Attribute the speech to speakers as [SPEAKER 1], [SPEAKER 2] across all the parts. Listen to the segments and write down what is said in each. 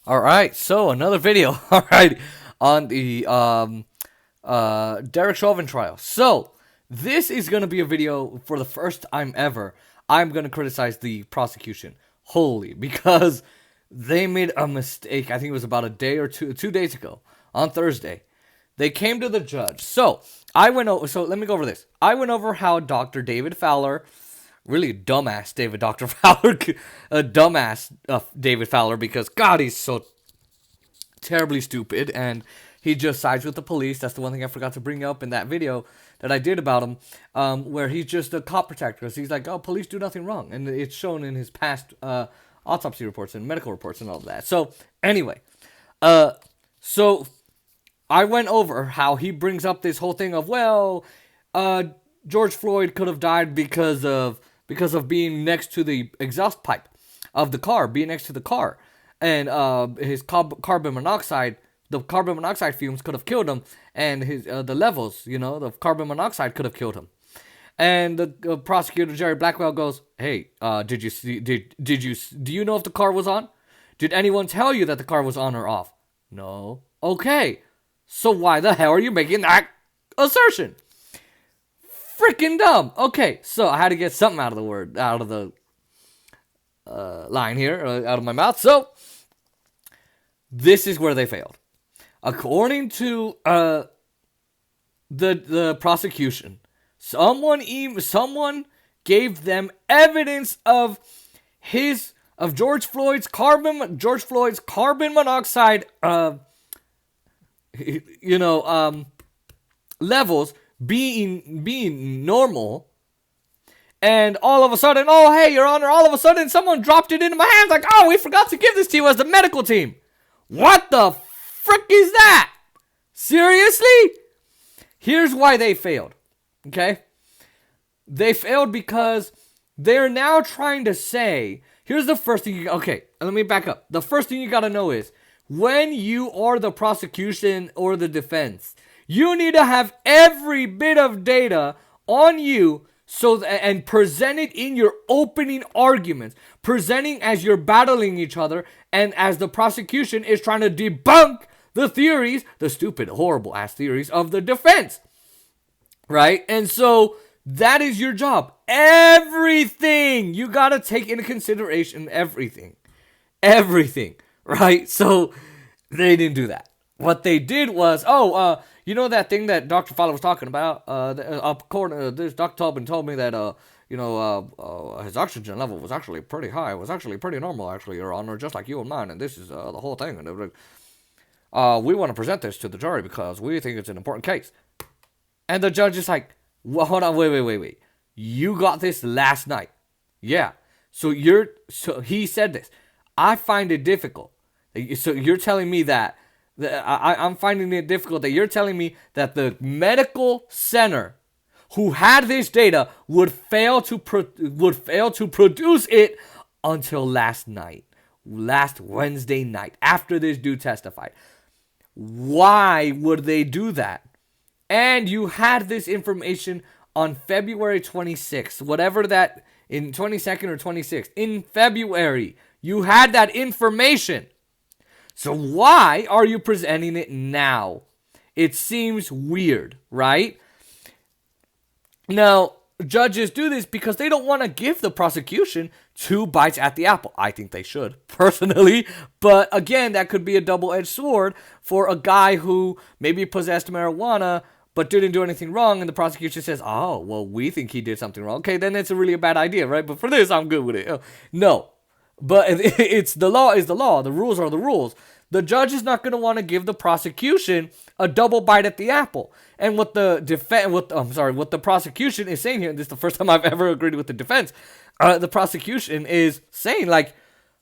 [SPEAKER 1] All right, so another video. All right, on the Derek Chauvin trial. So this is gonna be a video for the first time ever. I'm gonna criticize the prosecution wholly because they made a mistake. I think it was about a day or 2 days ago on Thursday. They came to the judge. So I went over. So let me go over this. I went over how Dr. David Fowler, really dumbass Dr. Fowler, a dumbass David Fowler, because God, he's so terribly stupid and he just sides with the police. That's the one thing I forgot to bring up in that video that I did about him, where he's just a cop protector. Because he's like, oh, police do nothing wrong, and it's shown in his past autopsy reports and medical reports and all of that. So anyway, so I went over how he brings up this whole thing of, well, George Floyd could have died because of being next to the exhaust pipe of the car, being next to the car, and his carbon monoxide. The carbon monoxide fumes could have killed him, and his the levels, the carbon monoxide could have killed him. And the prosecutor Jerry Blackwell goes, "Hey, did you see? Do you know if the car was on? Did anyone tell you that the car was on or off? No. Okay. So why the hell are you making that assertion? Freaking dumb. Okay, so I had to get something out of the line here, out of my mouth. So this is where they failed. According to the prosecution, someone gave them evidence of George Floyd's carbon monoxide levels being normal, and all of a sudden, oh hey, Your Honor, all of a sudden someone dropped it into my hands like, oh, we forgot to give this to you as the medical team. What the frick is that? Seriously? Here's why they failed. Okay? They failed because they're now trying to say, here's the first thing okay, let me back up. The first thing you gotta know is, when you are the prosecution or the defense, you need to have every bit of data on you and present it in your opening arguments, presenting as you're battling each other and as the prosecution is trying to debunk the theories, the stupid, horrible ass theories of the defense. Right? And so that is your job. Everything. You got to take into consideration everything. Everything. Right? So they didn't do that. What they did was, that thing that Dr. Fowler was talking about? This Dr. Tobin told me that, his oxygen level was actually pretty high. It was actually pretty normal, actually, Your Honor, just like you and mine. And this is the whole thing. And we want to present this to the jury because we think it's an important case. And the judge is like, well, hold on, wait. You got this last night. Yeah. So he said this. I find it difficult. So you're telling me that I'm finding it difficult that you're telling me that the medical center who had this data would fail to produce it until last Wednesday night, after this dude testified. Why would they do that? And you had this information on February 26th, whatever that, in 22nd or 26th, in February, you had that information. So why are you presenting it now? It seems weird, right? Now, judges do this because they don't want to give the prosecution 2 bites at the apple. I think they should, personally. But again, that could be a double-edged sword for a guy who maybe possessed marijuana but didn't do anything wrong, and the prosecution says, oh, well, we think he did something wrong. Okay, then it's really a bad idea, right? But for this, I'm good with it. No. But it's the law is the law. The rules are the rules. The judge is not going to want to give the prosecution a double bite at the apple. And what the prosecution is saying here, and this is the first time I've ever agreed with the defense, the prosecution is saying, like,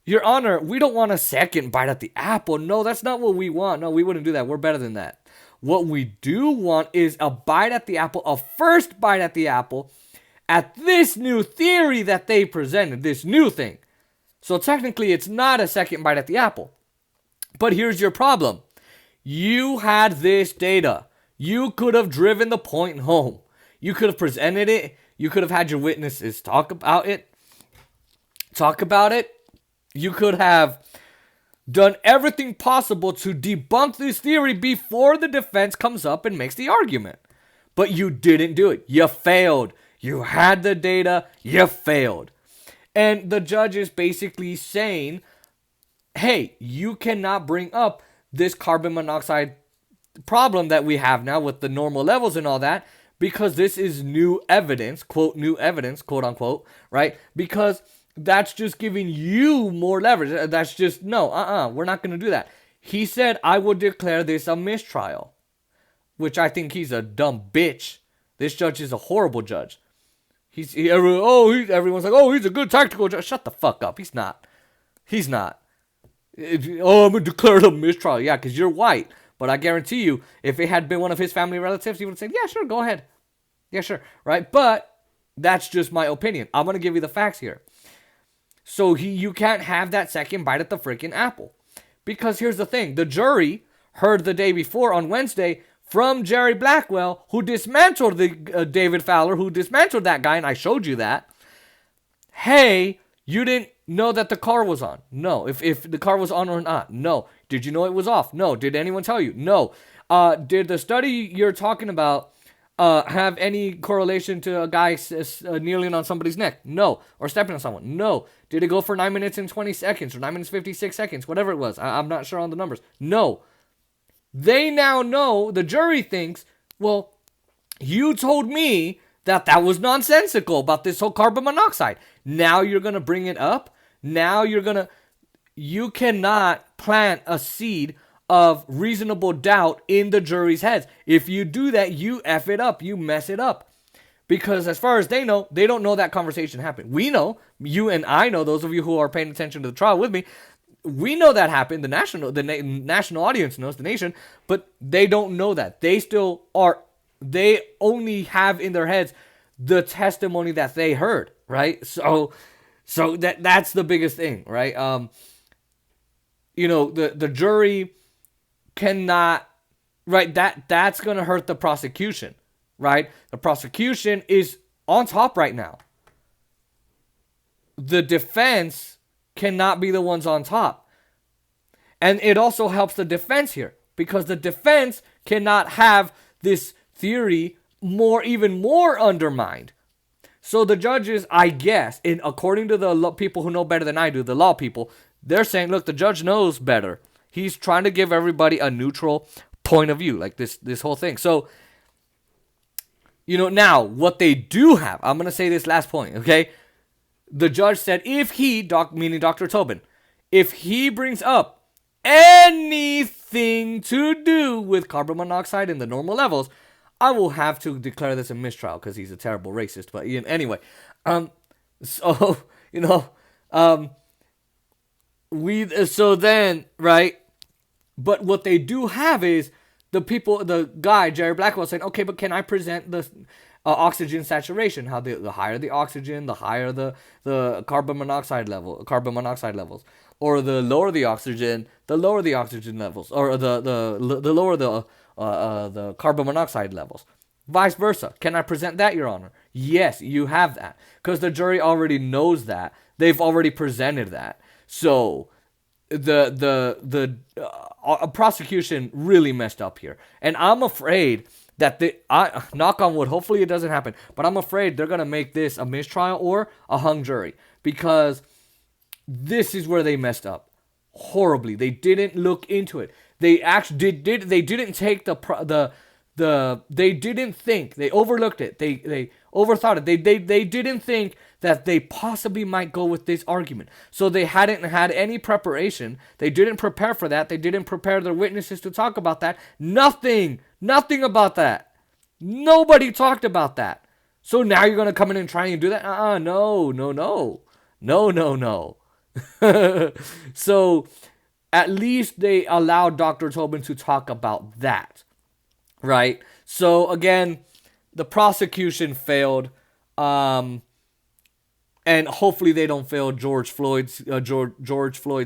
[SPEAKER 1] Your Honor, we don't want a second bite at the apple. No, that's not what we want. No, we wouldn't do that. We're better than that. What we do want is a bite at the apple, a first bite at the apple, at this new theory that they presented, this new thing. So technically, it's not a second bite at the apple. But here's your problem. You had this data. You could have driven the point home. You could have presented it. You could have had your witnesses talk about it. You could have done everything possible to debunk this theory before the defense comes up and makes the argument. But you didn't do it. You failed. You had the data. You failed. And the judge is basically saying, hey, you cannot bring up this carbon monoxide problem that we have now with the normal levels and all that, because this is new evidence, quote, new evidence, quote unquote, right? Because that's just giving you more leverage. That's just, no, we're not going to do that. He said, I will declare this a mistrial, which I think he's a dumb bitch. This judge is a horrible judge. Everyone's like, oh, he's a good tactical judge. Shut the fuck up. He's not. He's not. I'm going to declare it a mistrial. Yeah, because you're white. But I guarantee you, if it had been one of his family relatives, he would have said, yeah, sure, go ahead. Yeah, sure. Right? But that's just my opinion. I'm going to give you the facts here. So you can't have that second bite at the freaking apple. Because here's the thing. The jury heard the day before on Wednesday from Jerry Blackwell, who dismantled the David Fowler, who dismantled that guy, and I showed you that. Hey, you didn't know that the car was on. No. If the car was on or not. No. Did you know it was off? No. Did anyone tell you? No. Did the study you're talking about have any correlation to a guy kneeling on somebody's neck? No. Or stepping on someone? No. Did it go for 9 minutes and 20 seconds or 9 minutes 56 seconds? Whatever it was. I'm not sure on the numbers. No. They now know, the jury thinks, well, you told me that was nonsensical about this whole carbon monoxide. Now you're going to bring it up? Now you cannot plant a seed of reasonable doubt in the jury's heads. If you do that, you F it up. You mess it up. Because as far as they know, they don't know that conversation happened. We know, you and I know, those of you who are paying attention to the trial with me, we know that happened. The national audience knows, the nation, but they don't know that. They only have in their heads the testimony that they heard, right? So that's the biggest thing, right? The jury cannot, right? That's going to hurt the prosecution, right? The prosecution is on top right now. The defense cannot be the ones on top. And it also helps the defense here, because the defense cannot have this theory even more undermined. So the judges, I guess, according to the people who know better than I do, the law people, they're saying, look, the judge knows better. He's trying to give everybody a neutral point of view, like this whole thing. So, now what they do have, I'm going to say this last point, okay? The judge said if he, meaning Dr. Tobin, if he brings up anything to do with carbon monoxide in the normal levels, I will have to declare this a mistrial because he's a terrible racist. But anyway, right? But what they do have is the guy, Jerry Blackwell, saying, okay, but can I present the oxygen saturation? How the higher the oxygen, the higher the carbon monoxide levels, or the lower the oxygen, the lower the oxygen levels, or the lower the carbon monoxide levels. Vice versa. Can I present that, Your Honor? Yes, you have that, because the jury already knows that. They've already presented that. So the prosecution really messed up here, and I'm afraid that knock on wood, hopefully it doesn't happen, but I'm afraid they're gonna make this a mistrial or a hung jury, because this is where they messed up horribly. They didn't look into it. They actually they didn't take they didn't think. They overlooked it. They overthought it. They didn't think that they possibly might go with this argument. So they hadn't had any preparation. They didn't prepare for that. They didn't prepare their witnesses to talk about that. Nothing about that. Nobody talked about that. So now you're going to come in and try and do that? No. So at least they allowed Dr. Tobin to talk about that. Right? So again, the prosecution failed. And hopefully they don't fail George Floyd's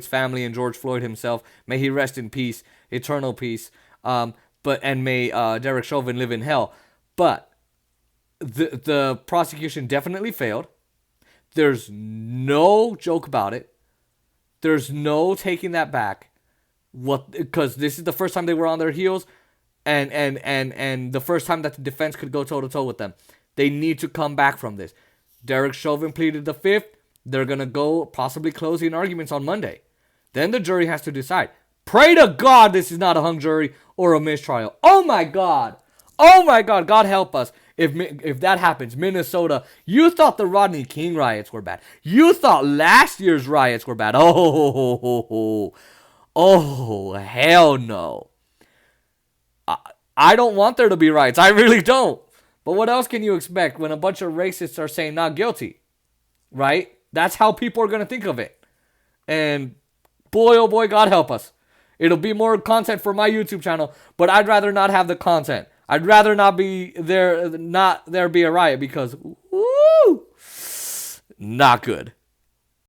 [SPEAKER 1] family and George Floyd himself. May he rest in peace, eternal peace. And may Derek Chauvin live in hell. But the prosecution definitely failed. There's no joke about it. There's no taking that back. what, because this is the first time they were on their heels, and the first time that the defense could go toe to toe with them. They need to come back from this. Derek Chauvin pleaded the fifth. They're gonna go possibly closing arguments on Monday. Then the jury has to decide. Pray to God this is not a hung jury or a mistrial. Oh my God. Oh my God. God help us. If that happens, Minnesota, you thought the Rodney King riots were bad. You thought last year's riots were bad. Oh, hell no. I don't want there to be riots. I really don't. But what else can you expect when a bunch of racists are saying not guilty? Right? That's how people are going to think of it. And boy, oh boy, God help us. It'll be more content for my YouTube channel, but I'd rather not have the content. I'd rather not be there, not there be a riot, because, woo, not good.